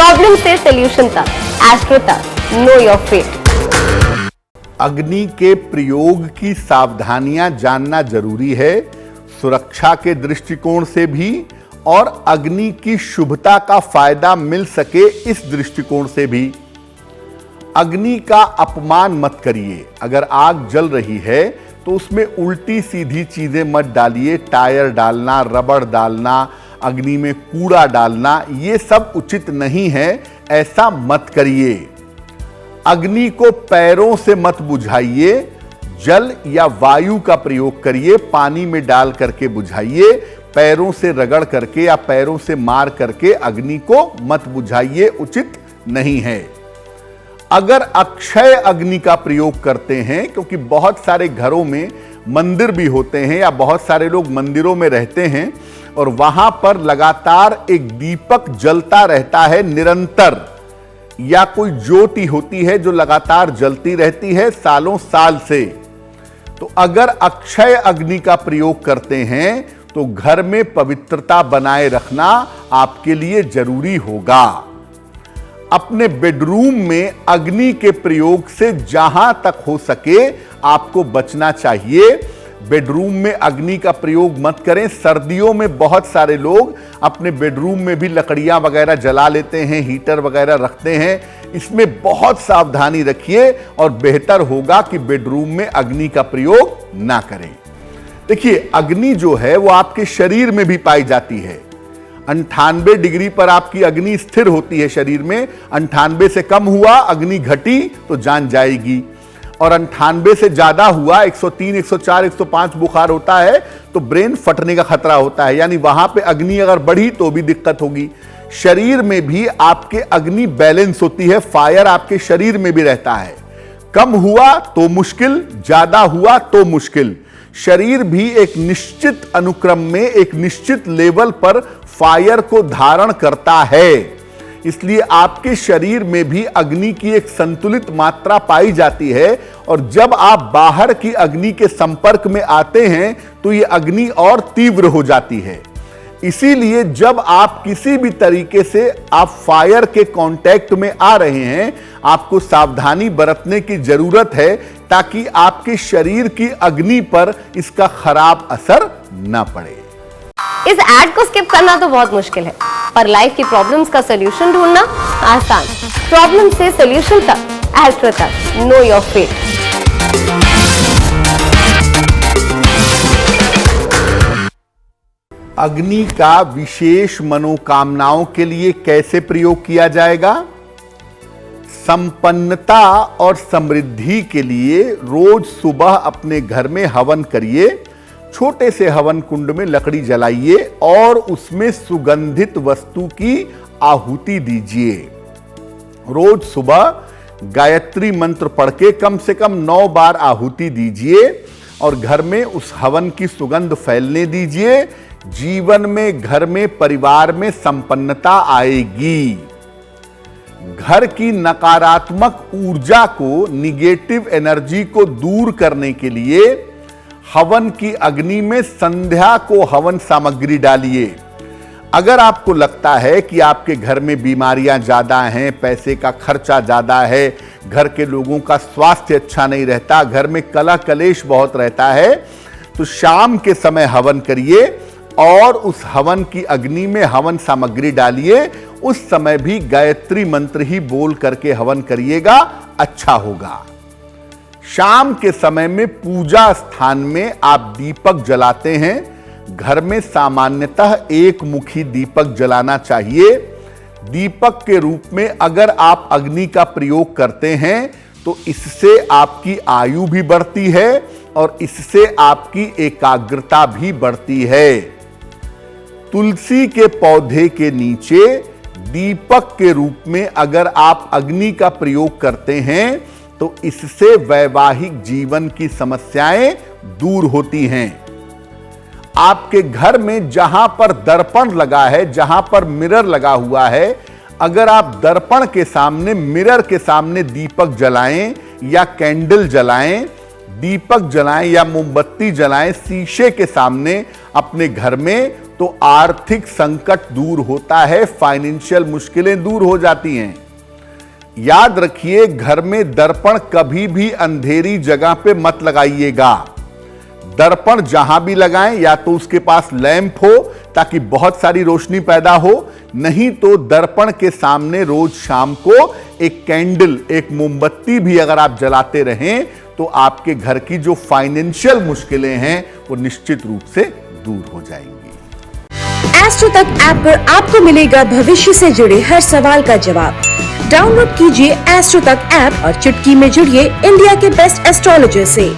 Problem से solution तक, astro तक, नो योर फेट। अग्नि के प्रयोग की सावधानियां जानना जरूरी है, सुरक्षा के दृष्टिकोण से भी और अग्नि की शुभता का फायदा मिल सके इस दृष्टिकोण से भी। अग्नि का अपमान मत करिए। अगर आग जल रही है तो उसमें उल्टी सीधी चीजें मत डालिए। टायर डालना, रबड़ डालना, अग्नि में कूड़ा डालना, ये सब उचित नहीं है, ऐसा मत करिए। अग्नि को पैरों से मत बुझाइए, जल या वायु का प्रयोग करिए। पानी में डाल करके बुझाइए, पैरों से रगड़ करके या पैरों से मार करके अग्नि को मत बुझाइए, उचित नहीं है। अगर अक्षय अग्नि का प्रयोग करते हैं, क्योंकि बहुत सारे घरों में मंदिर भी होते हैं या बहुत सारे लोग मंदिरों में रहते हैं और वहां पर लगातार एक दीपक जलता रहता है निरंतर, या कोई ज्योति होती है जो लगातार जलती रहती है सालों साल से, तो अगर अक्षय अग्नि का प्रयोग करते हैं तो घर में पवित्रता बनाए रखना आपके लिए जरूरी होगा। अपने बेडरूम में अग्नि के प्रयोग से जहां तक हो सके आपको बचना चाहिए। बेडरूम में अग्नि का प्रयोग मत करें। सर्दियों में बहुत सारे लोग अपने बेडरूम में भी लकड़ियां वगैरह जला लेते हैं, हीटर वगैरह रखते हैं। इसमें बहुत सावधानी रखिए और बेहतर होगा कि बेडरूम में अग्नि का प्रयोग ना करें। देखिए, अग्नि जो है वो आपके शरीर में भी पाई जाती है। 98 डिग्री पर आपकी अग्नि स्थिर होती है शरीर में। 98 से कम हुआ, अग्नि घटी तो जान जाएगी, और 98 से ज्यादा हुआ, 103, 104, 105 बुखार होता है तो ब्रेन फटने का खतरा होता है, यानी वहां पे अग्नि अगर बढ़ी तो भी दिक्कत होगी। शरीर में भी आपके अग्नि बैलेंस होती है, फायर आपके शरीर में भी रहता है। कम हुआ तो मुश्किल, ज्यादा हुआ तो मुश्किल। शरीर भी एक निश्चित अनुक्रम में, एक निश्चित लेवल पर फायर को धारण करता है। इसलिए आपके शरीर में भी अग्नि की एक संतुलित मात्रा पाई जाती है, और जब आप बाहर की अग्नि के संपर्क में आते हैं तो यह अग्नि और तीव्र हो जाती है। इसीलिए जब आप किसी भी तरीके से आप फायर के कांटेक्ट में आ रहे हैं, आपको सावधानी बरतने की जरूरत है ताकि आपके शरीर की अग्नि पर इसका खराब असर न पड़े। इस एड को स्किप करना तो बहुत मुश्किल है, पर लाइफ की प्रॉब्लम्स का सॉल्यूशन ढूंढना आसान। प्रॉब्लम से सॉल्यूशन तक, एस्ट्रो तक, नो योर फेट। अग्नि का विशेष मनोकामनाओं के लिए कैसे प्रयोग किया जाएगा? संपन्नता और समृद्धि के लिए रोज सुबह अपने घर में हवन करिए। छोटे से हवन कुंड में लकड़ी जलाइए और उसमें सुगंधित वस्तु की आहुति दीजिए। रोज सुबह गायत्री मंत्र पढ़ के कम से कम 9 बार आहुति दीजिए और घर में उस हवन की सुगंध फैलने दीजिए। जीवन में, घर में, परिवार में संपन्नता आएगी। घर की नकारात्मक ऊर्जा को, निगेटिव एनर्जी को दूर करने के लिए हवन की अग्नि में संध्या को हवन सामग्री डालिए। अगर आपको लगता है कि आपके घर में बीमारियां ज्यादा हैं, पैसे का खर्चा ज्यादा है, घर के लोगों का स्वास्थ्य अच्छा नहीं रहता, घर में कलह कलेश बहुत रहता है, तो शाम के समय हवन करिए और उस हवन की अग्नि में हवन सामग्री डालिए। उस समय भी गायत्री मंत्र ही बोल करके हवन करिएगा, अच्छा होगा। शाम के समय में पूजा स्थान में आप दीपक जलाते हैं। घर में सामान्यतः एक मुखी दीपक जलाना चाहिए। दीपक के रूप में अगर आप अग्नि का प्रयोग करते हैं तो इससे आपकी आयु भी बढ़ती है और इससे आपकी एकाग्रता भी बढ़ती है। तुलसी के पौधे के नीचे दीपक के रूप में अगर आप अग्नि का प्रयोग करते हैं तो इससे वैवाहिक जीवन की समस्याएं दूर होती हैं। आपके घर में जहां पर दर्पण लगा है, जहां पर मिरर लगा हुआ है, अगर आप दर्पण के सामने, मिरर के सामने दीपक जलाएं या कैंडल जलाएं दीपक जलाएं या मोमबत्ती जलाएं शीशे के सामने अपने घर में, तो आर्थिक संकट दूर होता है, फाइनेंशियल मुश्किलें दूर हो जाती हैं। याद रखिए, घर में दर्पण कभी भी अंधेरी जगह पे मत लगाइएगा। दर्पण जहां भी लगाएं, या तो उसके पास लैंप हो ताकि बहुत सारी रोशनी पैदा हो, नहीं तो दर्पण के सामने रोज शाम को एक कैंडल, एक मोमबत्ती भी अगर आप जलाते रहें तो आपके घर की जो फाइनेंशियल मुश्किलें हैं वो निश्चित रूप से दूर हो जाएंगी। एस्ट्रो तक ऐप पर आपको मिलेगा भविष्य से जुड़े हर सवाल का जवाब। डाउनलोड कीजिए एस्ट्रो तक ऐप और चुटकी में जुड़िए इंडिया के बेस्ट एस्ट्रोलॉजर से।